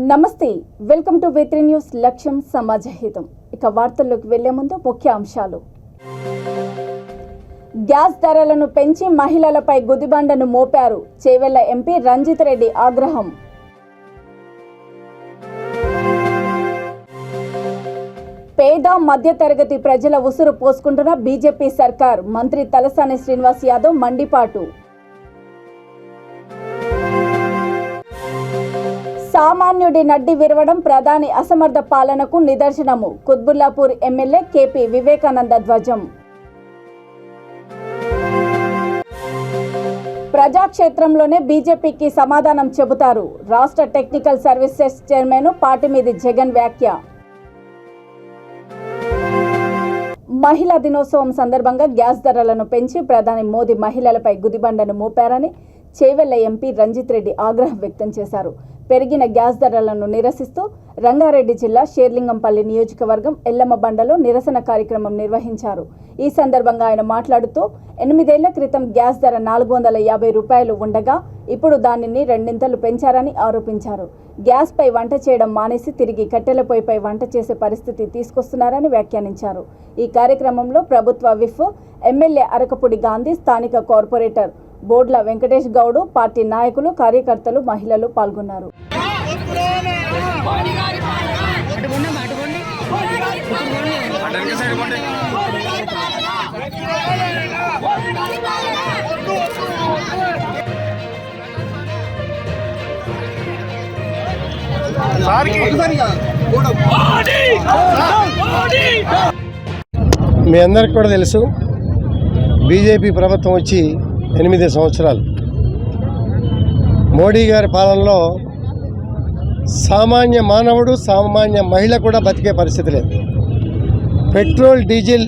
నమస్తే, welcome to V3 news. లక్ష్యం సమాజహితం. ఇక వార్తల్లోకి వెళ్లే ముందు ముఖ్య అంశాలు. గ్యాస్ ధరలను పెంచి మహిళలపై గుదిబండను మోపారు. చేవెళ్ల ఎంపీ రంజిత్ రెడ్డి ఆగ్రహం. పేద మధ్యతరగతి ప్రజల ఉసురు పోసుకుంటున్న బీజేపీ సర్కార్. మంత్రి తలసాని శ్రీనివాస్ యాదవ్ మండిపాటు. సామాన్యుడి నడ్డి విరవడం ప్రధాని అసమర్థ పాలనకు నిదర్శనము. కుత్బుల్లాపూర్ ఎమ్మెల్యే కేపీ వివేకానంద ధ్వజం. ప్రజాక్షేత్రంలోనే బీజేపీకి సమాధానం చెబుతారు. రాష్ట్ర టెక్నికల్ సర్వీసెస్ చైర్మన్ పాటిమీది జగన్ వ్యాఖ్య. మహిళా దినోత్సవం సందర్భంగా గ్యాస్ ధరలను పెంచి ప్రధాని మోదీ మహిళలపై గుదిబండను మోపారని చేవెళ్ల ఎంపీ రంజిత్ రెడ్డి ఆగ్రహం వ్యక్తం చేశారు. పెరిగిన గ్యాస్ ధరలను నిరసిస్తూ రంగారెడ్డి జిల్లా షేర్లింగంపల్లి నియోజకవర్గం ఎల్లమ్మబండలో నిరసన కార్యక్రమం నిర్వహించారు. ఈ సందర్భంగా ఆయన మాట్లాడుతూ 8 ఏళ్ల క్రితం గ్యాస్ ధర 450 రూపాయలు ఉండగా ఇప్పుడు దానిని రెండింతలు పెంచారని ఆరోపించారు. గ్యాస్పై వంట చేయడం మానేసి తిరిగి కట్టెల పొయ్యిపై వంట చేసే పరిస్థితి తీసుకొస్తున్నారని వ్యాఖ్యానించారు. ఈ కార్యక్రమంలో ప్రభుత్వ విప్ ఎమ్మెల్యే అరకపూడి గాంధీ, స్థానిక కార్పొరేటర్ బోడ్ల వెంకటేష్ గౌడ్, పార్టీ నాయకులు, కార్యకర్తలు, మహిళలు పాల్గొన్నారు. మీ అందరికి కూడా తెలుసు, బీజేపీ ప్రభుత్వం వచ్చి 8 సంవత్సరాలు. మోడీ గారి పాలనలో సామాన్య మానవుడు, సామాన్య మహిళ కూడా బతికే పరిస్థితి లేదు. పెట్రోల్, డీజిల్,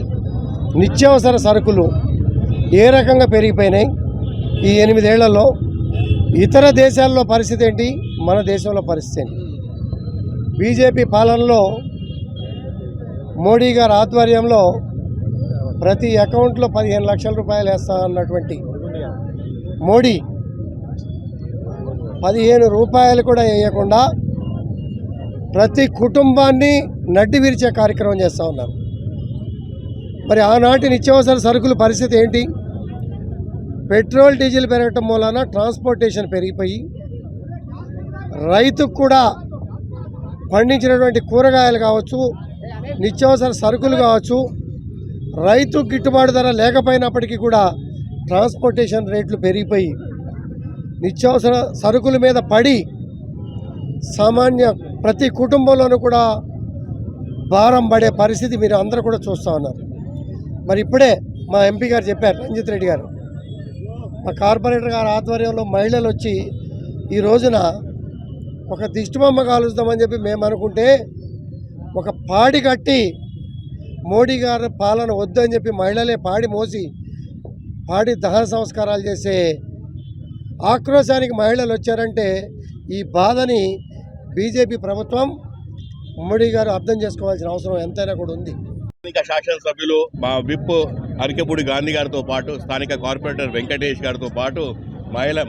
నిత్యావసర సరుకులు ఏ రకంగా పెరిగిపోయినాయి ఈ 8 ఏళ్లలో. ఇతర దేశాల్లో పరిస్థితి ఏంటి, మన దేశంలో పరిస్థితి ఏంటి? బీజేపీ పాలనలో మోడీ గారి ఆధ్వర్యంలో ప్రతి అకౌంట్లో 15 లక్షల రూపాయలు వేస్తా అన్నటువంటి మోడీ 15 రూపాయలు కూడా వేయకుండా ప్రతి కుటుంబాన్ని నడ్డి విరిచే కార్యక్రమం చేస్తూ ఉన్నారు. మరి ఆనాటి నిత్యావసర సరుకుల పరిస్థితి ఏంటి? పెట్రోల్, డీజిల్ పెరగటం మూలాన ట్రాన్స్పోర్టేషన్ పెరిగిపోయి రైతుకు కూడా పండించినటువంటి కూరగాయలు కావచ్చు, నిత్యావసర సరుకులు కావచ్చు, రైతు గిట్టుబాటు ధర లేకపోయినప్పటికీ కూడా ట్రాన్స్పోర్టేషన్ రేట్లు పెరిగిపోయి నిత్యావసర సరుకుల మీద పడి సామాన్య ప్రతి కుటుంబంలోనూ కూడా భారం పడే పరిస్థితి మీరు అందరూ కూడా చూస్తూ ఉన్నారు. మరి ఇప్పుడే మా ఎంపీ గారు చెప్పారు, రంజిత్ రెడ్డి గారు, మా కార్పొరేటర్ గారి ఆధ్వర్యంలో మహిళలు వచ్చి ఈ రోజున ఒక దిష్టిబొమ్మ కాలుస్తామని చెప్పి మేము అనుకుంటే ఒక పాడి కట్టి మోడీ గారి పాలన వద్దు అని చెప్పి మహిళలే పాడి మోసి పాడి దహన సంస్కారాలు చేసే ఆక్రోశానికి మహిళలు వచ్చారంటే ఈ బాధని బీజేపీ ప్రభుత్వం, మోడీ గారు అర్థం చేసుకోవాల్సిన అవసరం ఎంతైనా కూడా ఉంది. స్థానిక శాసనసభ్యులు మా విప్ అరకపూడి గాంధీ గారితో పాటు, స్థానిక కార్పొరేటర్ వెంకటేష్ గారితో పాటు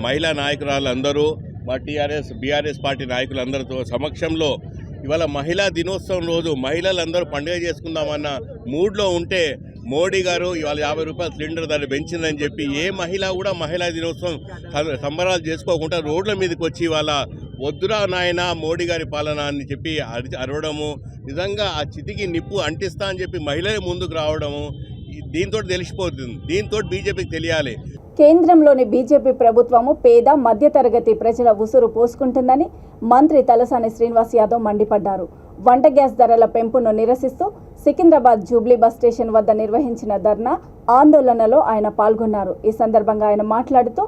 మహిళా నాయకురాళ్ళందరూ, మా బీఆర్ఎస్ పార్టీ నాయకులందరితో సమక్షంలో ఇవాళ మహిళా దినోత్సవం రోజు మహిళలందరూ పండుగ చేసుకుందామన్న మూడ్లో ఉంటే మోడీ గారు ఇవాళ 50 రూపాయల సిలిండర్ ధర పెంచిందని చెప్పి ఏ మహిళ కూడా మహిళా దినోత్సవం సంబరాలు చేసుకోకుండా రోడ్ల మీదకి వచ్చి ఇవాళ వద్దురా నాయన మోడీ గారి పాలన అని చెప్పి అరవడము, నిజంగా ఆ చితికి నిప్పు అంటిస్తా అని చెప్పి మహిళలే ముందుకు రావడము దీంతో తెలిసిపోతుంది. దీంతో బీజేపీకి తెలియాలి, కేంద్రంలోని బీజేపీ ప్రభుత్వము పేద మధ్యతరగతి ప్రజల ఉసురు పోసుకుంటుందని మంత్రి తలసాని శ్రీనివాస్ యాదవ్ మండిపడ్డారు. వంట గ్యాస్ ధరల పెంపును నిరసిస్తూ సికింద్రాబాద్ జూబ్లీ బస్ స్టేషన్ వద్ద నిర్వహించిన ధర్నా ఆందోళనలో ఆయన పాల్గొన్నారు. ఈ సందర్భంగా ఆయన మాట్లాడుతూ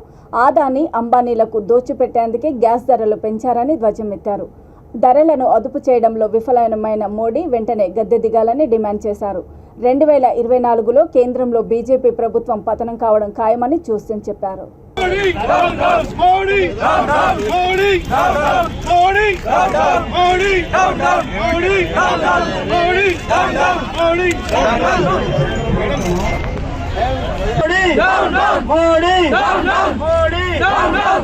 ఆదాని, అంబానీలకు దోచిపెట్టేందుకే గ్యాస్ ధరలు పెంచారని ధ్వజమెత్తారు. ధరలను అదుపు చేయడంలో విఫలమైన మోడీ వెంటనే గద్దె దిగాలని డిమాండ్ చేశారు. 2024లో కేంద్రంలో బీజేపీ ప్రభుత్వం పతనం కావడం ఖాయమని చూస్తూ చెప్పారు. మోడీ మోడీ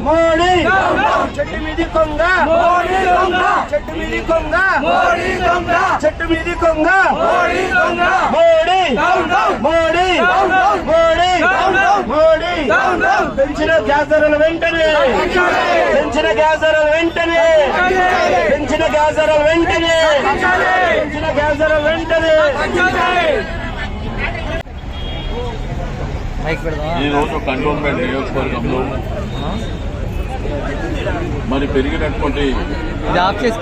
మోడీ చెట్టు మీది కొంగ మోడీ దొంగ చెట్టు మీది కొంగ మోడీ దొంగ చెట్టు మీది కొంగ మోడీ దొంగ మోడీ మోడీ మోడీ మోడీ పెంచిన గ్యాస్ ధరలు వెంటనే పెంచిన గ్యాస్ ధరలు వెంటనే పెంచిన గ్యాస్ ధరలు వెంటనే పెంచిన గ్యాస్ ధరలు వెంటనే. ఈరోజు కంటోన్మెంట్ నియోజకవర్గంలో మరి పెరిగినటువంటి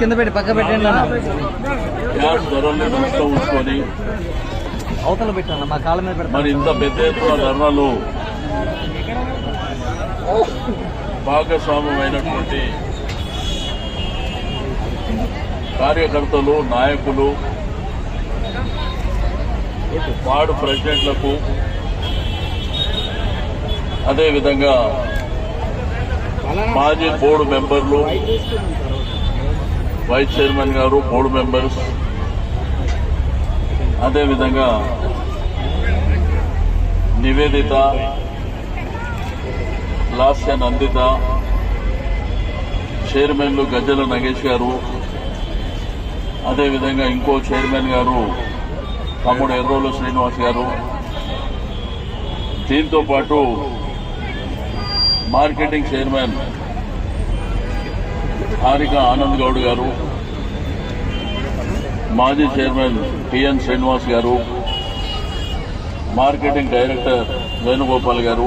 కింద పెట్టి పక్క పెట్టండి గ్యాస్ ధరలను దృష్టిలో ఉంచుకొని అవతల పెట్టండి మా కాళ్ళ మీద పెడతాం. మరి ఇంత పెద్ద ఎత్తున ధరలు భాగస్వామ్యమైనటువంటి కార్యకర్తలు నాయకులు వార్డు ప్రెసిడెంట్లకు అదేవిధంగా మాజీ బోర్డు మెంబర్లు వైస్ చైర్మన్ గారు బోర్డు మెంబర్స్ అదేవిధంగా నివేదిత లాస్య నందిత చైర్మన్లు గజ్జల నగేష్ గారు అదేవిధంగా ఇంకో చైర్మన్ గారు తమ్ముడు ఎర్రోలు శ్రీనివాస్ గారు దీంతో పాటు మార్కెటింగ్ చైర్మన్ హారిక ఆనంద్ గౌడ్ గారు మాజీ చైర్మన్ టిఎన్ శ్రీనివాస్ గారు మార్కెటింగ్ డైరెక్టర్ వేణుగోపాల్ గారు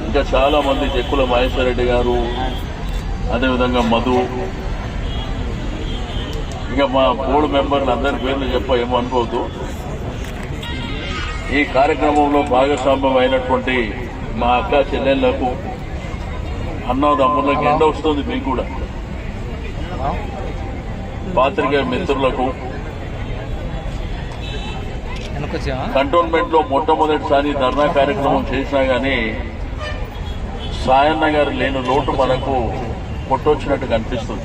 ఇంకా చాలా మంది చెక్కుల మహేశ్వర్ రెడ్డి గారు అదేవిధంగా మధు ఇంకా మా బోర్డు మెంబర్లు అందరి పేర్లు ఏమో అనుకోవద్దు. ఈ కార్యక్రమంలో భాగస్వామ్యం అయినటువంటి మా అక్క చెల్లెళ్లకు అన్నదమ్ములకు ఎండ వస్తుంది మీకు కూడా పాత్రికేయ మిత్రులకు కంటోన్మెంట్ లో మొట్టమొదటిసారి ధర్నా కార్యక్రమం చేసినా గానీ సాయన్న గారు లేని లోటు మనకు కొట్టొచ్చినట్టు కనిపిస్తుంది.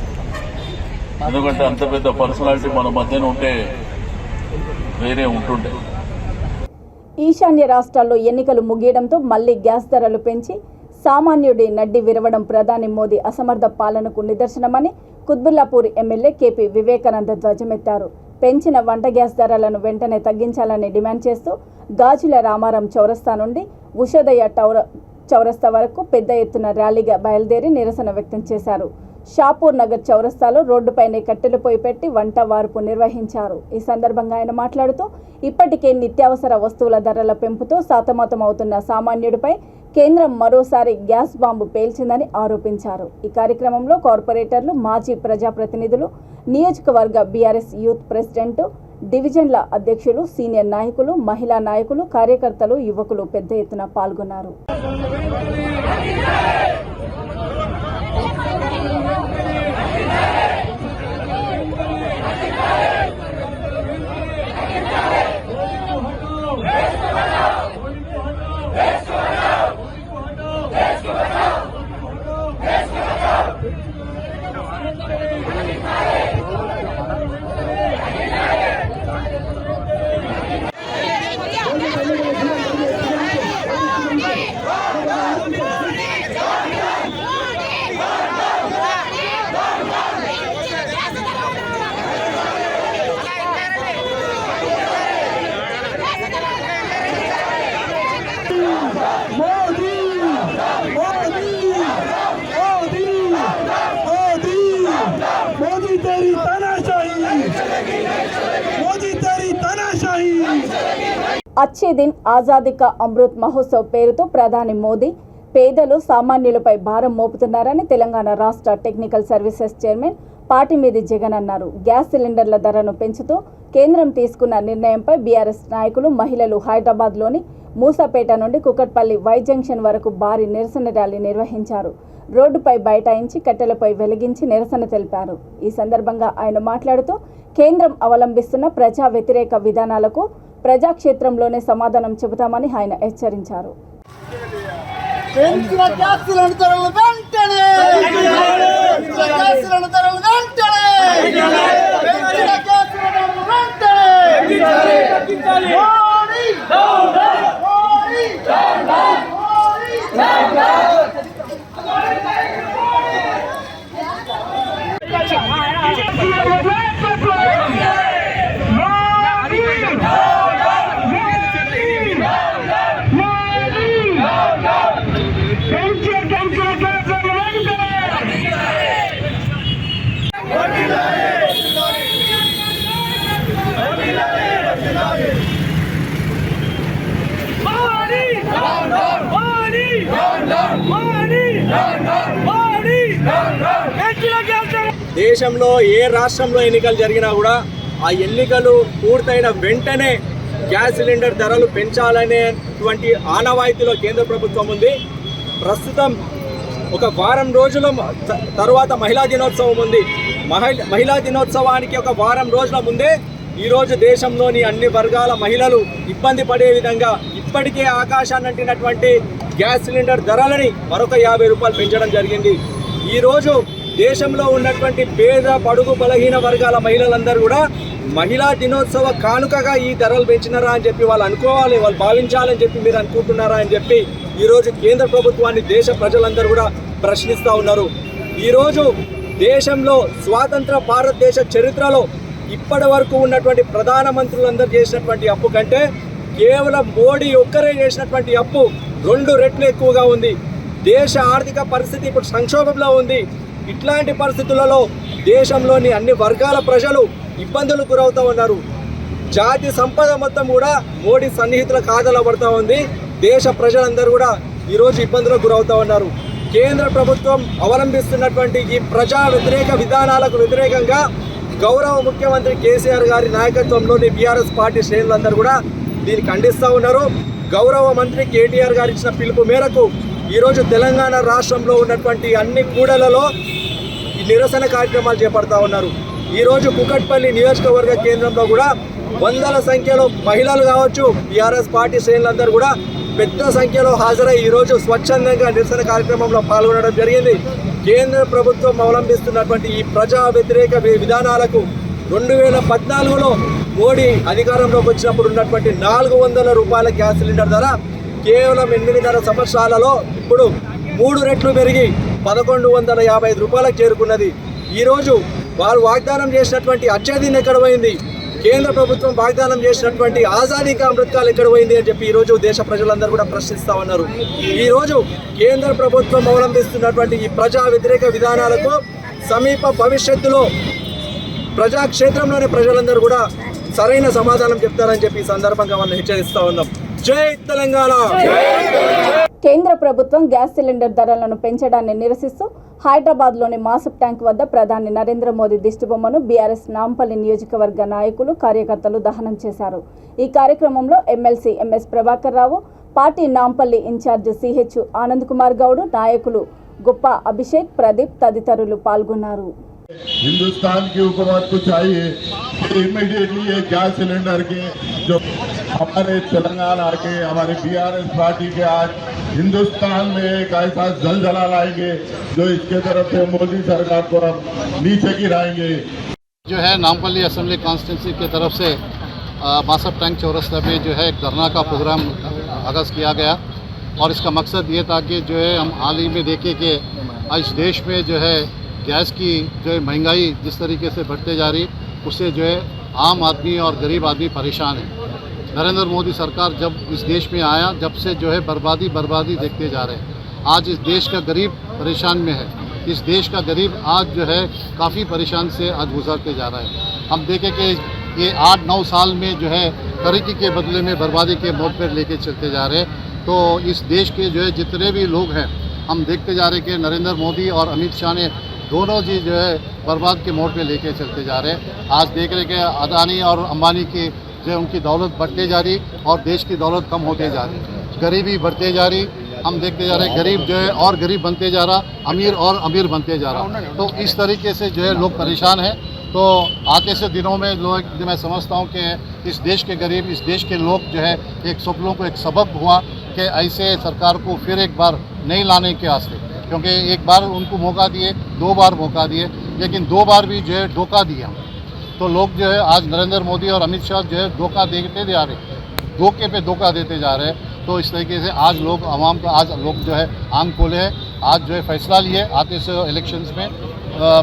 ఎందుకంటే అంత పెద్ద పర్సనాలిటీ మన మధ్యన ఉంటే వేరే ఉంటుండే. ఈశాన్య రాష్ట్రాల్లో ఎన్నికలు ముగియడంతో మళ్లీ గ్యాస్ ధరలు పెంచి సామాన్యుడి నడ్డి విరవడం ప్రధాని మోదీ అసమర్థ పాలనకు నిదర్శనమని కుత్బుల్లాపూర్ ఎమ్మెల్యే కేపీ వివేకానంద ధ్వజమెత్తారు. పెంచిన వంట గ్యాస్ ధరలను వెంటనే తగ్గించాలని డిమాండ్ చేస్తూ గాజుల రామారం చౌరస్తా నుండి ఉషోదయ చౌరస్తా వరకు పెద్ద ఎత్తున ర్యాలీగా బయలుదేరి నిరసన వ్యక్తం చేశారు. షాపూర్ నగర్ చౌరస్తాలో రోడ్డుపైనే కట్టెలు పొయ్యి పెట్టి వంట వార్పు నిర్వహించారు. ఈ సందర్భంగా ఆయన మాట్లాడుతూ ఇప్పటికే నిత్యావసర వస్తువుల ధరల పెంపుతో సతమతమవుతున్న సామాన్యుడిపై కేంద్రం మరోసారి గ్యాస్ బాంబు పేల్చిందని ఆరోపించారు. ఈ కార్యక్రమంలో కార్పొరేటర్లు, మాజీ ప్రజాప్రతినిధులు, నియోజకవర్గ బీఆర్ఎస్ యూత్ ప్రెసిడెంట్, డివిజన్ల అధ్యక్షులు, సీనియర్ నాయకులు, మహిళా నాయకులు, కార్యకర్తలు, యువకులు పెద్ద ఎత్తున పాల్గొన్నారు. అచ్చే దిన్ ఆజాదీ కా అమృత్ మహోత్సవ్ పేరుతో ప్రధాని మోదీ పేదలు, సామాన్యులపై భారం మోపుతున్నారని తెలంగాణ రాష్ట్ర టెక్నికల్ సర్వీసెస్ చైర్మన్ పాటిమీది జగన్ అన్నారు. గ్యాస్ సిలిండర్ల ధరను పెంచుతూ కేంద్రం తీసుకున్న నిర్ణయంపై బీఆర్ఎస్ నాయకులు, మహిళలు హైదరాబాద్లోని మూసాపేట నుండి కుకట్పల్లి వై జంక్షన్ వరకు భారీ నిరసన ర్యాలీ నిర్వహించారు. రోడ్డుపై బైఠాయించి కట్టెలపై వెలిగించి నిరసన తెలిపారు. ఈ సందర్భంగా ఆయన మాట్లాడుతూ కేంద్రం అవలంబిస్తున్న ప్రజా వ్యతిరేక విధానాలకు ప్రజాక్షేత్రంలోనే సమాధానం చెబుతామని ఆయన హెచ్చరించారు. మోడీ దేశంలో ఏ రాష్ట్రంలో ఎన్నికలు జరిగినా కూడా ఆ ఎన్నికలు పూర్తయిన వెంటనే గ్యాస్ సిలిండర్ ధరలు పెంచాలనేటువంటి ఆనవాయితీలో కేంద్ర ప్రభుత్వం ఉంది. ప్రస్తుతం ఒక వారం రోజుల తర్వాత మహిళా దినోత్సవం ఉంది. మహిళా దినోత్సవానికి ఒక వారం రోజుల ముందే ఈరోజు దేశంలోని అన్ని వర్గాల మహిళలు ఇబ్బంది పడే విధంగా ఇప్పటికే ఆకాశాన్ని అంటినటువంటి గ్యాస్ సిలిండర్ ధరలని మరొక 50 రూపాయలు పెంచడం జరిగింది. ఈరోజు దేశంలో ఉన్నటువంటి పేద పడుగు బలహీన వర్గాల మహిళలందరూ కూడా మహిళా దినోత్సవ కానుకగా ఈ ధరలు పెంచినారా అని చెప్పి వాళ్ళు అనుకోవాలి, వాళ్ళు భావించాలని చెప్పి మీరు అనుకుంటున్నారా అని చెప్పి ఈరోజు కేంద్ర ప్రభుత్వాన్ని దేశ ప్రజలందరూ కూడా ప్రశ్నిస్తూ ఉన్నారు. ఈరోజు దేశంలో స్వాతంత్ర భారతదేశ చరిత్రలో ఇప్పటి వరకు ఉన్నటువంటి ప్రధానమంత్రులందరూ చేసినటువంటి అప్పు కంటే కేవలం మోడీ ఒక్కరే చేసినటువంటి అప్పు 2 రెట్లు ఎక్కువగా ఉంది. దేశ ఆర్థిక పరిస్థితి ఇప్పుడు సంక్షోభంలో ఉంది. ఇట్లాంటి పరిస్థితులలో దేశంలోని అన్ని వర్గాల ప్రజలు ఇబ్బందులకు గురవుతూ ఉన్నారు. జాతి సంపద మొత్తం కూడా మోడీ సన్నిహితుల ఖాతాలో పడుతూ ఉంది. దేశ ప్రజలందరూ కూడా ఈరోజు ఇబ్బందులకు గురవుతూ ఉన్నారు. కేంద్ర ప్రభుత్వం అవలంబిస్తున్నటువంటి ఈ ప్రజా వ్యతిరేక విధానాలకు వ్యతిరేకంగా గౌరవ ముఖ్యమంత్రి కేసీఆర్ గారి నాయకత్వంలోని బీఆర్ఎస్ పార్టీ శ్రేణులందరూ కూడా దీన్ని ఖండిస్తూ ఉన్నారు. గౌరవ మంత్రి కేటీఆర్ గారు ఇచ్చిన పిలుపు మేరకు ఈరోజు తెలంగాణ రాష్ట్రంలో ఉన్నటువంటి అన్ని కూడలలో ఈ నిరసన కార్యక్రమాలు చేపడతా ఉన్నారు. ఈరోజు కుకట్పల్లి నియోజకవర్గ కేంద్రంలో కూడా వందల సంఖ్యలో మహిళలు కావచ్చు, బీఆర్ఎస్ పార్టీ శ్రేణులందరూ కూడా పెద్ద సంఖ్యలో హాజరై ఈరోజు స్వచ్ఛందంగా నిరసన కార్యక్రమంలో పాల్గొనడం జరిగింది. కేంద్ర ప్రభుత్వం అవలంబిస్తున్నటువంటి ఈ ప్రజా వ్యతిరేక విధానాలకు 2014లో మోడీ అధికారంలోకి వచ్చినప్పుడు ఉన్నటువంటి 400 రూపాయల గ్యాస్ సిలిండర్ ధర కేవలం 8.5 సంవత్సరాలలో ఇప్పుడు 3 రెట్లు పెరిగి 1155 రూపాయలకు చేరుకున్నది. ఈరోజు వారు వాగ్దానం చేసినటువంటి అత్యధిని ఎక్కడ పోయింది, కేంద్ర ప్రభుత్వం వాగ్దానం చేసినటువంటి ఆజాదీ కా అమృతకాల్ ఎక్కడ పోయింది అని చెప్పి ఈరోజు దేశ ప్రజలందరూ కూడా ప్రశ్నిస్తూ ఉన్నారు. ఈరోజు కేంద్ర ప్రభుత్వం అవలంబిస్తున్నటువంటి ఈ ప్రజా వ్యతిరేక విధానాలకు సమీప భవిష్యత్తులో ప్రజాక్షేత్రంలోని ప్రజలందరూ కూడా సరైన సమాధానం చెప్తారని చెప్పి ఈ సందర్భంగా మనం హెచ్చరిస్తూ ఉన్నాం. జై తెలంగాణ. కేంద్ర ప్రభుత్వం గ్యాస్ సిలిండర్ ధరలను పెంచడాన్ని నిరసిస్తూ హైదరాబాద్లోని మాసప్ ట్యాంక్ వద్ద ప్రధాని నరేంద్ర మోదీ దిష్టిబొమ్మను బీఆర్ఎస్ నాంపల్లి నియోజకవర్గ నాయకులు కార్యకర్తలు దహనం చేశారు. ఈ కార్యక్రమంలో MLC MS Prabhakar Rao, party Nampally in charge CH Anand Kumar Goud, నాయకులు గొప్ప అభిషేక్, ప్రదీప్ తదితరులు పాల్గొన్నారు. हिंदुस्तान की हुकूमत को चाहिए कि इमीडिएटली ये गैस सिलेंडर के जो हमारे तेलंगाना के हमारे बीआरएस पार्टी के आज हिंदुस्तान में एक ऐसा जलजला लाएंगे जो इसके तरफ से मोदी सरकार को हम नीचे गिराएंगे। जो है नामपल्ली असेंबली कॉन्स्टिट्यूंसी की तरफ से मासप टैंक चौरस्ता में जो है एक धरना का प्रोग्राम आगाज़ किया गया और इसका मकसद ये था कि जो है हम हाल ही में देखें कि इस देश में जो है गैस की जो है महंगाई जिस तरीके से बढ़ते जा रही उससे जो है आम आदमी और गरीब आदमी परेशान है। नरेंद्र मोदी सरकार जब इस देश में आया जब से जो है बर्बादी देखते जा रहे हैं। आज इस देश का गरीब परेशान में है। इस देश का गरीब आज जो है काफ़ी परेशान से आज गुजरते जा रहा है। हम देखें कि ये 8-9 साल में जो है तरक्की के बदले में बर्बादी के मोड़ पर लेके चलते जा रहे हैं। तो इस देश के जो है जितने भी लोग हैं हम देखते जा रहे हैं कि नरेंद्र मोदी और अमित शाह ने दोनों जी जो है बर्बाद के मोड़ पे लेके चलते जा रहे हैं। आज देख रहे कि अदानी और अंबानी की जो है उनकी दौलत बढ़ते जा रही और देश की दौलत कम होते जा रही, गरीबी बढ़ते जा रही। हम देखते जा रहे हैं गरीब जो है और गरीब बनते जा रहा, अमीर और अमीर बनते जा रहा। तो इस तरीके से जो है लोग परेशान हैं। तो आते से दिनों में लोग मैं समझता हूँ कि इस देश के गरीब, इस देश के लोग जो है एक सब लोगों को एक सबक हुआ कि ऐसे सरकार को फिर एक बार नहीं लाने के वास्ते, क्योंकि एक बार उनको मौका दिए, 2 बार मौका दिए, लेकिन 2 बार भी जो है धोखा दिया। तो लोग जो है आज नरेंद्र मोदी और अमित शाह जो है धोखा देते जा रहे, धोखे पे धोखा देते जा रहे हैं। तो इस तरीके से आज लोग आवाम का आज लोग जो है आंख खोले हैं आज जो है फैसला लिए आते से इलेक्शंस में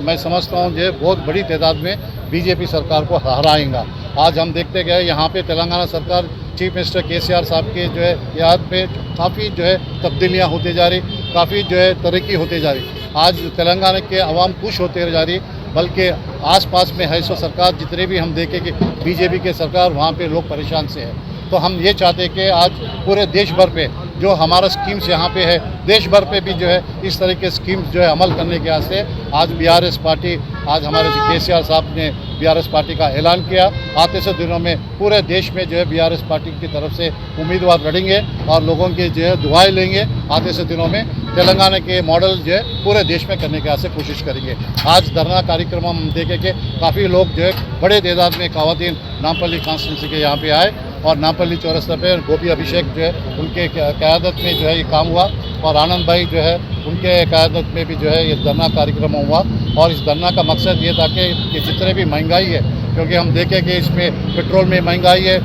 मैं समझता हूँ जो है बहुत बड़ी तादाद में बीजेपी सरकार को हराएगा। आज हम देखते गए यहाँ पे तेलंगाना सरकार चीफ मिनिस्टर केसीआर साहब के जो है याद पे काफ़ी जो है तब्दीलियाँ होती जा रही, काफ़ी जो है तरक्की होती जा रही। आज तेलंगाना के अवाम खुश होते जा रही, बल्कि आसपास में है सो सरकार जितने भी हम देखें कि बीजेपी के सरकार वहाँ पे लोग परेशान से है। तो हम ये चाहते हैं कि आज पूरे देश भर पे जो हमारा स्कीम्स यहाँ पे है, देश भर पे भी जो है इस तरह के स्कीम्स जो है अमल करने के वास्ते आज बीआरएस पार्टी, आज हमारे केसीआर साहब ने बीआरएस पार्टी का ऐलान किया। आते से दिनों में पूरे देश में जो है बीआरएस पार्टी की तरफ से उम्मीदवार लड़ेंगे और लोगों की जो है दुआएं लेंगे। आते से दिनों में तेलंगाना के मॉडल जो है पूरे देश में करने के वास्ते कोशिश करेंगे। आज धरना कार्यक्रम हम देखें कि काफ़ी लोग जो है बड़े तादाद में खवातीन नामपल्ली कॉन्स्टिट्यूंसी के यहाँ पे आए और नामपल्ली चौरस्ता पे गोपी अभिषेक जो है उनके क़यादत में जो है ये काम हुआ और आनंद भाई जो है उनके क़यादत में भी जो है ये धरना कार्यक्रम हुआ। और इस धरना का मकसद ये था कि जितने भी महंगाई है, क्योंकि हम देखें कि इसमें पेट्रोल में महंगाई है,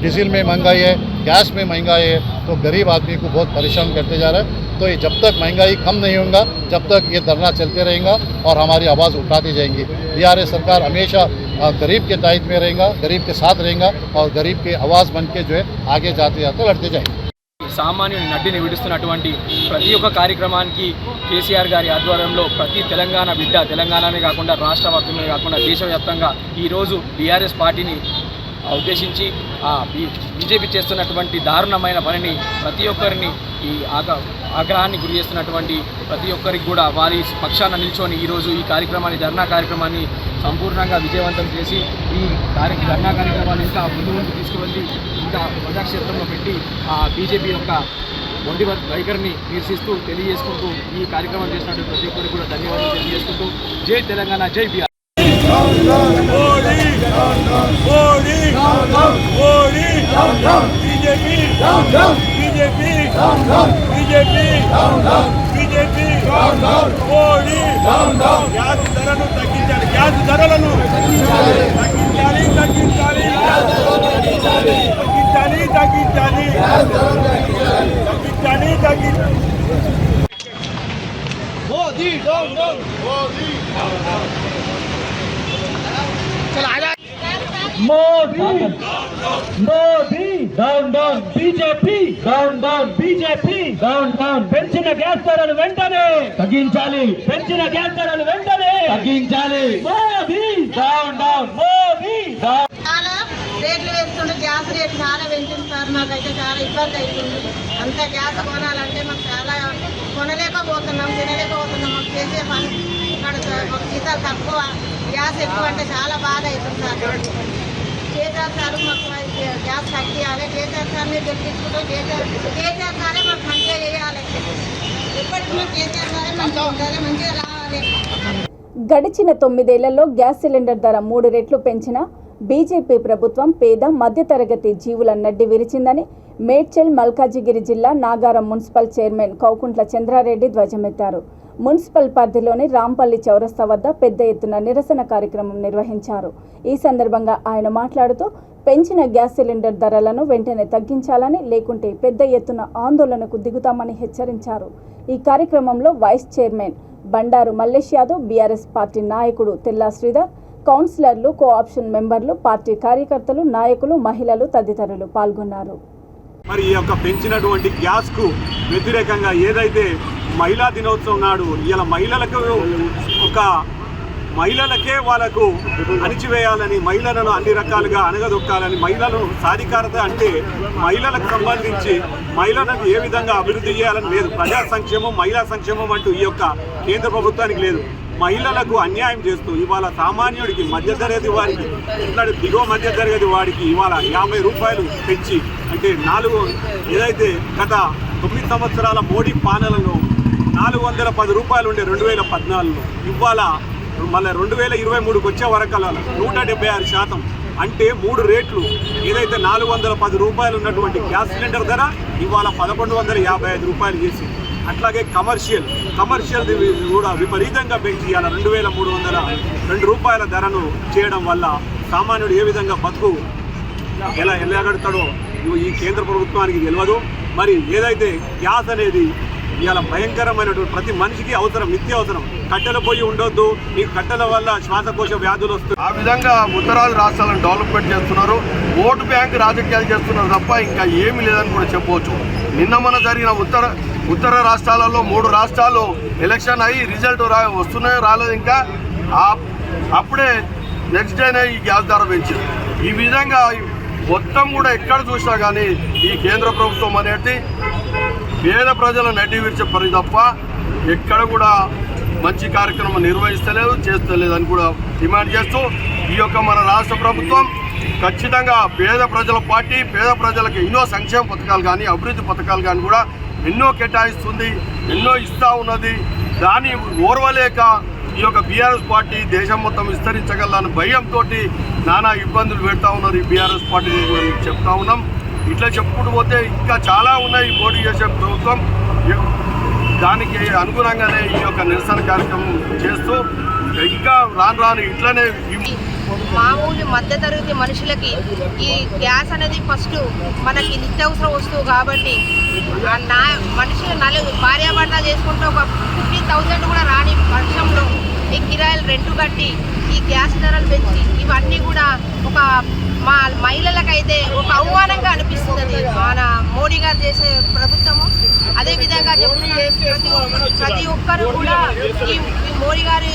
डीजल में महंगाई है, गैस में महंगाई है, तो गरीब आदमी को बहुत परेशान करते जा रहा है। तो ये जब तक महंगाई कम नहीं होगा जब तक ये धरना चलते रहेगा और हमारी आवाज़ उठाती जाएंगी। बीआरएस सरकार हमेशा गरीब के तायद में रहेगा, गरीब के साथ रहेगा और गरीब की आवाज़ बन के जो है आगे जाते जाते लड़ते जाएंगे। సామాన్యుని నడ్డిని విడుస్తున్నటువంటి ప్రతి ఒక్క కార్యక్రమానికి కేసీఆర్ గారి ఆధ్వర్యంలో ప్రతి తెలంగాణ బిడ్డ, తెలంగాణనే కాకుండా రాష్ట్ర వ్యాప్తంగా కాకుండా దేశవ్యాప్తంగా ఈరోజు బీఆర్ఎస్ పార్టీని ఉద్దేశించి బీజేపీ చేస్తున్నటువంటి దారుణమైన పనిని ప్రతి ఒక్కరిని ఈ ఆగ్రహాన్ని గురి చేస్తున్నటువంటి ప్రతి ఒక్కరికి కూడా వారి పక్షాన నిల్చొని ఈరోజు ఈ కార్యక్రమాన్ని, ధర్నా కార్యక్రమాన్ని సంపూర్ణంగా విజయవంతం చేసి ఈ ధర్నా కార్యక్రమాన్ని ఇంకా ముందు తీసుకువెళ్ళి ఇంకా ప్రజాక్షేత్రంలో పెట్టి బీజేపీ యొక్క మొండి వైఖరిని నిరసిస్తూ తెలియజేసుకుంటూ ఈ కార్యక్రమం చేసినటువంటి ప్రతి ఒక్కరికి కూడా ధన్యవాదాలు తెలియజేసుకుంటూ జై తెలంగాణ, జై బీఆర్. గ్యాస్ ధరలను తగ్గించాలి. Modi down down, Modi down down, BJP down down, BJP down down. పెంచిన గ్యాస్ ధరలు వెంటనే తగ్గించాలి, పెంచిన గ్యాస్ ధరలు వెంటనే తగ్గించాలి. Modi down down, Modi down. చాలా రేట్లు వేస్తుండే, గ్యాస్ రేట్లు చాలా పెంచింది సార్. మాకైతే చాలా ఇబ్బంది అవుతుంది. అంత గ్యాస్ కొనాలంటే మాకు చాలా కొనలేకపోతున్నాం, తినలేకపోతున్నాం. మాకు చేసే పని ఇక్కడ మాకు జీతాలు తక్కువ, గ్యాస్ ఎక్కువ అంటే చాలా బాధ అవుతుంది సార్. కేసీఆర్ సార్ మాకు గ్యాస్ తగ్గియాలి, కేసీఆర్ సార్ని గెలిపించుకుంటూ కేసీఆర్ సారే మాకు మంచిగా చేయాలి. ఎప్పటికీ మాకు కేసీఆర్ సారే మంచిగా ఉండాలి, మంచిగా రావాలి. గడిచిన 9 ఏళ్లలో గ్యాస్ సిలిండర్ ధర 3 రెట్లు పెంచిన బీజేపీ ప్రభుత్వం పేద మధ్యతరగతి జీవుల నడ్డి విరిచిందని మేడ్చల్ మల్కాజిగిరి జిల్లా నాగారం మున్సిపల్ చైర్మన్ కౌకుంట్ల చంద్రారెడ్డి ధ్వజమెత్తారు. మున్సిపల్ పరిధిలోని రాంపల్లి చౌరస్తా వద్ద పెద్ద ఎత్తున నిరసన కార్యక్రమం నిర్వహించారు. ఈ సందర్భంగా ఆయన మాట్లాడుతూ పెంచిన గ్యాస్ సిలిండర్ ధరలను వెంటనే తగ్గించాలని, లేకుంటే పెద్ద ఎత్తున ఆందోళనకు దిగుతామని హెచ్చరించారు. ఈ కార్యక్రమంలో vice chairman Bandaru Mallesh Yadav, BRS party నాయకుడు తెల్లా శ్రీధర్, కౌన్సిలర్లు, కోఆప్షన్ మెంబర్లు, పార్టీ కార్యకర్తలు, నాయకులు, మహిళలు తదితరులు పాల్గొన్నారు. మరి ఈ యొక్క పెంచినటువంటి గ్యాస్కు వ్యతిరేకంగా ఏదైతే మహిళా దినోత్సవం నాడు ఇలా మహిళలకే వాళ్ళకు అణిచివేయాలని, మహిళలను అన్ని రకాలుగా అణగదొక్కాలని, మహిళలను సాధికారత అంటే మహిళలకు సంబంధించి మహిళలకు ఏ విధంగా అభివృద్ధి చేయాలని లేదు. ప్రజా సంక్షేమం, మహిళా సంక్షేమం అంటూ ఈ యొక్క కేంద్ర ప్రభుత్వానికి లేదు. మహిళలకు అన్యాయం చేస్తూ ఇవాళ సామాన్యుడికి, మధ్యతరగతి వారికి, ఇట్లాంటి దిగువ మధ్యతరగతి వాడికి ఇవాళ 50 రూపాయలు పెంచి, అంటే ఏదైతే గత 9 సంవత్సరాల మోడీ పాలనలో 410 రూపాయలు ఉండే 2014లో ఇవాళ మళ్ళీ 2023కి వచ్చే వరకు 176%, అంటే 3 రేట్లు. ఏదైతే 410 రూపాయలు ఉన్నటువంటి గ్యాస్ సిలిండర్ ధర ఇవాళ 1155 రూపాయలు చేసి, అట్లాగే కమర్షియల్ కూడా విపరీతంగా పెంచి ఇవాళ 2302 రూపాయల ధరను చేయడం వల్ల సామాన్యుడు ఏ విధంగా బతుకు ఎలా గడుతాడో ఈ కేంద్ర ప్రభుత్వానికి తెలియదు. మరి ఏదైతే గ్యాస్ అనేది ఇవాళ భయంకరమైనటువంటి ప్రతి మనిషికి అవసరం, నిత్య అవసరం. కట్టెల పొయ్యి ఉండొద్దు, ఈ కట్టెల వల్ల శ్వాసకోశ వ్యాధులు వస్తాయి. ఆ విధంగా ఉత్తరాది రాష్ట్రాలను డెవలప్మెంట్ చేస్తున్నారు, ఓటు బ్యాంక్ రాజకీయాలు చేస్తున్నారు తప్ప ఇంకా ఏమీ లేదని కూడా చెప్పవచ్చు. నిన్న మొన్న జరిగిన ఉత్తర రాష్ట్రాలలో 3 రాష్ట్రాలు ఎలక్షన్ అయ్యి రిజల్ట్ వస్తున్నాయో రాలేదు ఇంకా, అప్పుడే నెక్స్ట్ డేనే ఈ గ్యాస్ ధర పెంచింది. ఈ విధంగా మొత్తం కూడా ఎక్కడ చూసినా కానీ ఈ కేంద్ర ప్రభుత్వం అనేది పేద ప్రజల నడ్డి విరిచే పని తప్ప ఎక్కడ కూడా మంచి కార్యక్రమం నిర్వహిస్తలేదు, చేస్తలేదు అని కూడా డిమాండ్ చేస్తూ ఈ యొక్క మన రాష్ట్ర ప్రభుత్వం ఖచ్చితంగా పేద ప్రజల పార్టీ, పేద ప్రజలకు ఎన్నో సంక్షేమ పథకాలు కానీ అభివృద్ధి పథకాలు కానీ కూడా ఎన్నో కేటాయిస్తుంది, ఎన్నో ఇస్తూ ఉన్నది. దాన్ని ఓర్వలేక ఈ యొక్క బీఆర్ఎస్ పార్టీ దేశం మొత్తం విస్తరించగలని భయంతో నానా ఇబ్బందులు పెడతా ఉన్నారు ఈ బీఆర్ఎస్ పార్టీ చెప్తా ఉన్నాం. ఇట్లా చెప్పుకుంటూ పోతే ఇంకా చాలా ఉన్నాయి పోటీ చేసే ప్రభుత్వం. దానికి అనుగుణంగానే ఈ యొక్క నిరసన కార్యక్రమం చేస్తూ ఇంకా రాను ఇట్లనే మామూలు మధ్యతరగతి మనుషులకి ఈ గ్యాస్ అనేది ఫస్ట్ మనకి నిత్యావసర వస్తువు కాబట్టి మనుషులు భార్యాభర్త చేసుకుంటే ఒక 50,000 కూడా రాని వర్షంలో ఈ కిరాయిలు రెంట్ కట్టి ఈ గ్యాస్ ధరలు పెంచి ఇవన్నీ కూడా ఒక మా మహిళలకైతే ఒక అవమానంగా అనిపిస్తుంది మన మోడీ గారు చేసే ప్రభుత్వము. అదేవిధంగా చెప్తున్నారు ప్రతి ఒక్కరు కూడా ఈ మోడీ గారి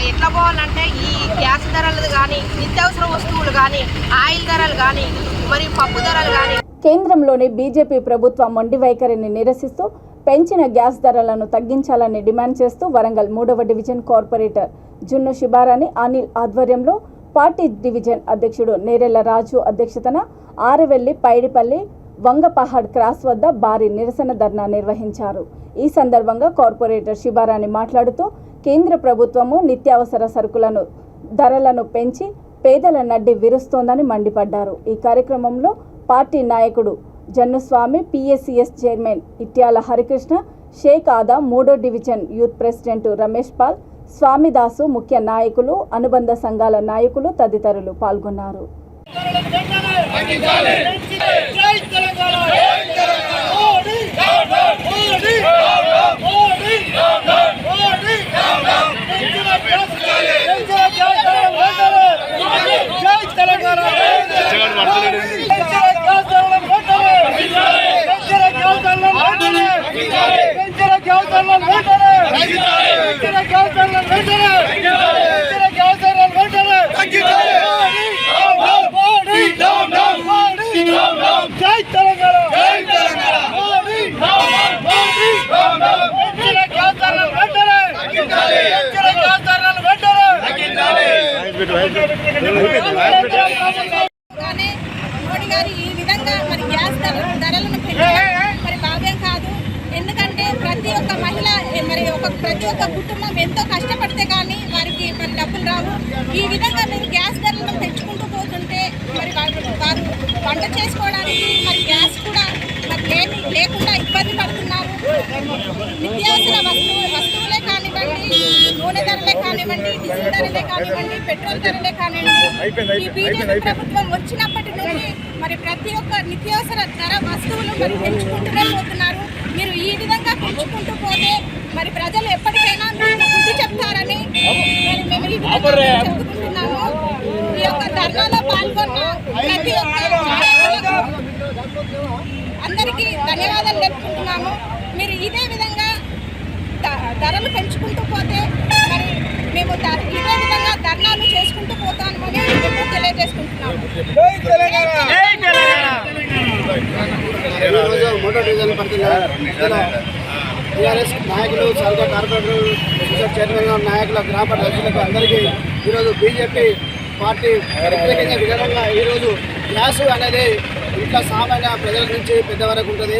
ఎట్లా పోవాలంటే ఈ గ్యాస్ ధరలు కానీ నిత్యావసర వస్తువులు కానీ ఆయిల్ ధరలు కానీ మరి పప్పు ధరలు కానీ. కేంద్రంలోని బీజేపీ ప్రభుత్వ మొండి వైఖరిని నిరసిస్తూ పెంచిన గ్యాస్ ధరలను తగ్గించాలని డిమాండ్ చేస్తూ వరంగల్ 3వ డివిజన్ కార్పొరేటర్ జున్ను శిబారాణి అనిల్ ఆధ్వర్యంలో పార్టీ డివిజన్ అధ్యక్షుడు నేరెళ్ల రాజు అధ్యక్షతన ఆరవెల్లి, పైడిపల్లి, వంగపహాడ్ క్రాస్ వద్ద భారీ నిరసన ధర్నా నిర్వహించారు. ఈ సందర్భంగా కార్పొరేటర్ శిబారాణి మాట్లాడుతూ కేంద్ర ప్రభుత్వము నిత్యావసర సరుకులను ధరలను పెంచి పేదల నడ్డి విరుస్తోందని మండిపడ్డారు. ఈ కార్యక్రమంలో పార్టీ నాయకుడు జన్నుస్వామి, పిఎస్సిఎస్ చైర్మన్ ఇట్యాల హరికృష్ణ, షేక్ ఆదా, 3వ division youth president Ramesh Paul, Swamidasu, ముఖ్య నాయకులు, అనుబంధ సంఘాల నాయకులు తదితరులు పాల్గొన్నారు. మోడీ గారు ఈ విధంగా మరి గ్యాస్ ధరలను పెంచడం మరి భావ్యం కాదు. ఎందుకంటే ప్రతి ఒక్క మహిళ ప్రతి ఒక్క కుటుంబం ఎంతో కష్టపడితే కానీ వారికి మరి డబ్బులు రావు. ఈ విధంగా మీరు గ్యాస్ ధరలను పెంచుకుంటూ పోతుంటే మరి వారు వంట చేసుకోవడానికి మరి గ్యాస్ కూడా మరి లేకుండా ఇబ్బంది పడుతున్నారు. నిత్యావసర వస్తువులే కానివ్వండి, నూనె ధరలే కానివ్వండి, డీజిల్ ధరలే కానివ్వండి, పెట్రోల్ ధరలే కానివ్వండి, ఈ బీజేపీ ప్రభుత్వం వచ్చినప్పటి నుండి మరి ప్రతి ఒక్క నిత్యావసర ధర వస్తువులు మరి పెంచుకుంటూనే పోతున్నారు. మీరు ఈ విధంగా పెంచుకుంటూ పోతే మరి ప్రజలు ఎప్పటికైనా బుద్ధి చెప్తారని మేము ఈ విధంగా చెప్పుకుంటున్నాము. ఈ యొక్క ధర్నాలో పాల్గొన్న ప్రతి ఒక్క అందరికీ ధన్యవాదాలు తెలుపుకుంటున్నాము. మీరు ఇదే విధంగా ధరలు పెంచుకుంటూ పోతే మరి మేము ఇదే విధంగా ధర్నాలు చేసుకుంటూ పోతామని మేము తెలియజేసుకుంటున్నాము. టీఆర్ఎస్ నాయకులు, సర్వ కార్పొరేటర్, చైర్మన్గా నాయకుల, గ్రామ ప్రజలకు అందరికీ ఈరోజు బీజేపీ పార్టీ వ్యతిరేకంగా విధానంగా ఈరోజు గ్యాస్ అనేది ఇంట్లో సామాన్య ప్రజల నుంచి పెద్ద వరకు ఉంటుంది.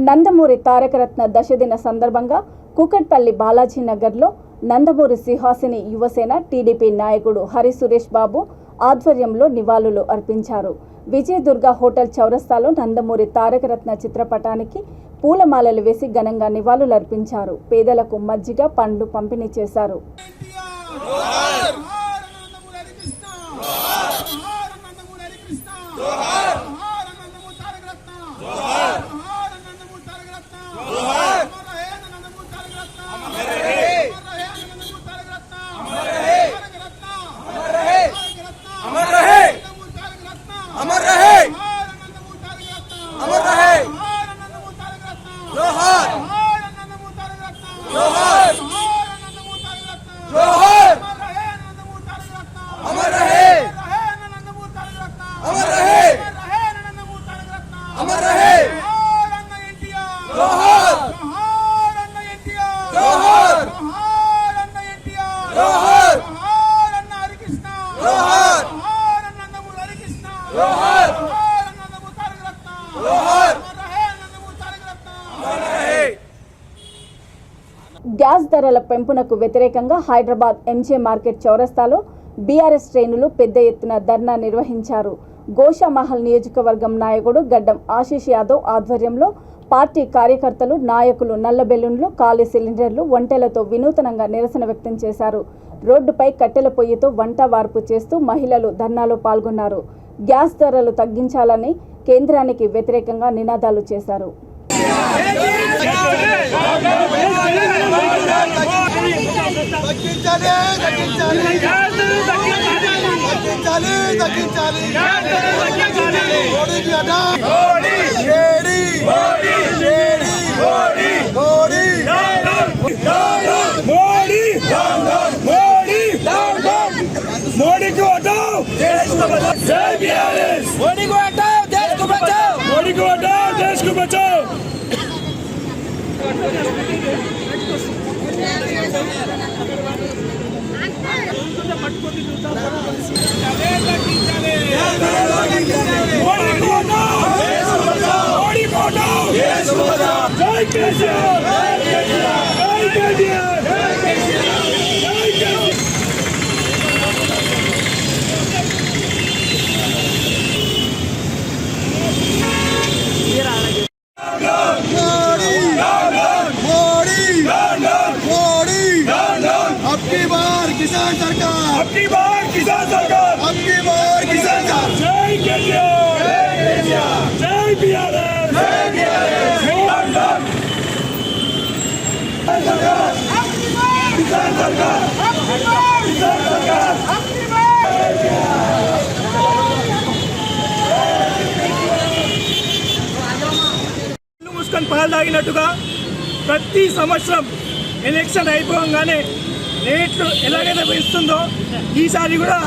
నందమూరి తారకరత్న దశదిన సందర్భంగా కూకట్పల్లి బాలాజీ నగర్లో నందమూరి సింహాసిని యువసేన టీడీపీ నాయకుడు హరి సురేష్ బాబు ఆధ్వర్యంలో నివాళులు అర్పించారు. విజయదుర్గ హోటల్ చౌరస్తాలో నందమూరి తారకరత్న చిత్రపటానికి పూలమాలలు వేసి ఘనంగా నివాళులు అర్పించారు. పేదలకు మజ్జిగ, పండ్లు పంపిణీ చేశారు. గ్యాస్ ధరల పెంపునకు వ్యతిరేకంగా హైదరాబాద్ ఎంజే మార్కెట్ చౌరస్తాలో బీఆర్ఎస్ శ్రేణులు పెద్ద ఎత్తున ధర్నా నిర్వహించారు. గోషామహల్ నియోజకవర్గం నాయకుడు గడ్డం ఆశీష్ యాదవ్ ఆధ్వర్యంలో పార్టీ కార్యకర్తలు, నాయకులు నల్ల బెలూన్లు, ఖాళీ సిలిండర్లు, వంటెలతో వినూతనంగా నిరసన వ్యక్తం చేశారు. రోడ్డుపై కట్టెల పొయ్యితో వంట వార్పు చేస్తూ మహిళలు ధర్నాలో పాల్గొన్నారు. గ్యాస్ ధరలు తగ్గించాలని కేంద్రానికి వ్యతిరేకంగా నినాదాలు చేశారు. मोदी को हटाओ, देश को बचाओ। जय बीआरएस। मोदी को हटाओ, देश को बचाओ। मोदी को हटाओ, देश को बचाओ। मोदी को हटाओ, देश को बचाओ। मोदी को हटाओ, देश को बचाओ। जय केसीआर, जय केसीआर, जय केसीआर, जय केसीआर, जय केसीआर। किसान सरकार, अबकी बार किसान सरकार, अबकी बार किसान सरकार। जय केसीआर, जय केसीआर, जय बीआरएस, जय बीआरएस। किसान सरकार, किसान सरकार, किसान सरकार। ముస్కన్ పాలు తాగినట్టుగా ప్రతి సంవత్సరం ఎలక్షన్ అయిపోగానే రేట్లు ఎలాగైతే పెంచుతుందో ఈసారి కూడా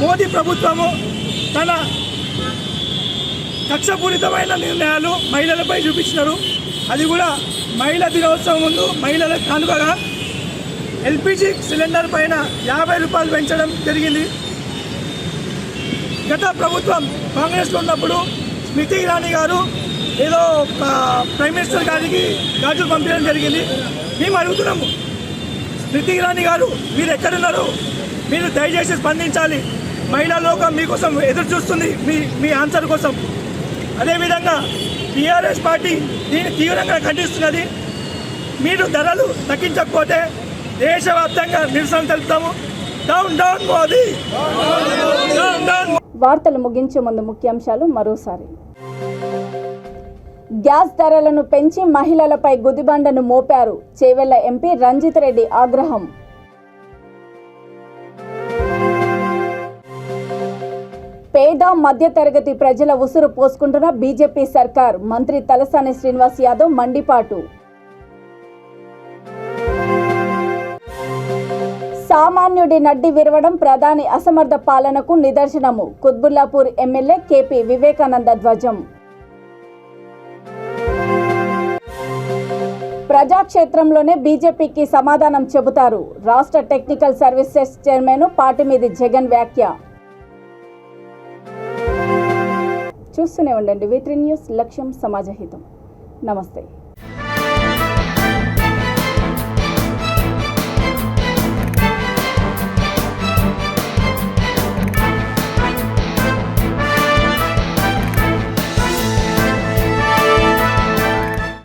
మోదీ ప్రభుత్వము తన కక్షపూరితమైన నిర్ణయాలు మహిళలపై చూపించినారు. అది కూడా మహిళా దినోత్సవం ముందు మహిళలకు కానుకగా ఎల్పిజి సిలిండర్ పైన 50 రూపాయలు పెంచడం జరిగింది. గత ప్రభుత్వం కాంగ్రెస్లో ఉన్నప్పుడు స్మృతి ఇరానీ గారు ఏదో ప్రైమ్ మినిస్టర్ గారికి గాజులు పంపించడం జరిగింది. మేము అడుగుతున్నాము, స్మృతి ఇరానీ గారు మీరు ఎక్కడున్నారు? మీరు దయచేసి స్పందించాలి. మహిళా లోకం మీకోసం ఎదురు చూస్తుంది, మీ ఆన్సర్ కోసం. అదేవిధంగా టీఆర్ఎస్ పార్టీ దీన్ని తీవ్రంగా ఖండిస్తున్నది. మీరు ధరలు తగ్గించకపోతే దేశవ్యాప్తంగా నిరసన తెలుపుతాము. Down down Modi, down down. వార్తలు ముగించే ముందు ముఖ్యాంశాలు మరోసారి. గ్యాస్ ధరలను పెంచి మహిళలపై గుదిబండను మోపారు. చేవెళ్ల ఎంపీ రంజిత్ రెడ్డి ఆగ్రహం. పేద మధ్యతరగతి ప్రజల ఉసురు పోసుకుంటున్న బీజేపీ సర్కార్. మంత్రి తలసాని శ్రీనివాస్ యాదవ్ మండిపాటు. సామాన్యుడి నడ్డి విరవడం ప్రధాని అసమర్థ పాలనకు నిదర్శనము. కుత్బుల్లాపూర్ ఎమ్మెల్యే కేపీ వివేకానంద ధ్వజం. ప్రజాక్షేత్రంలోనే బీజేపీకి సమాధానం చెబుతారు రాష్ట్ర టెక్నికల్ సర్వీసెస్ చైర్మన్ పాటిమీది జగన్ వ్యాఖ్య. చూస్తూనే ఉండండి V3 న్యూస్, లక్ష్యం సమాజహితం. నమస్తే.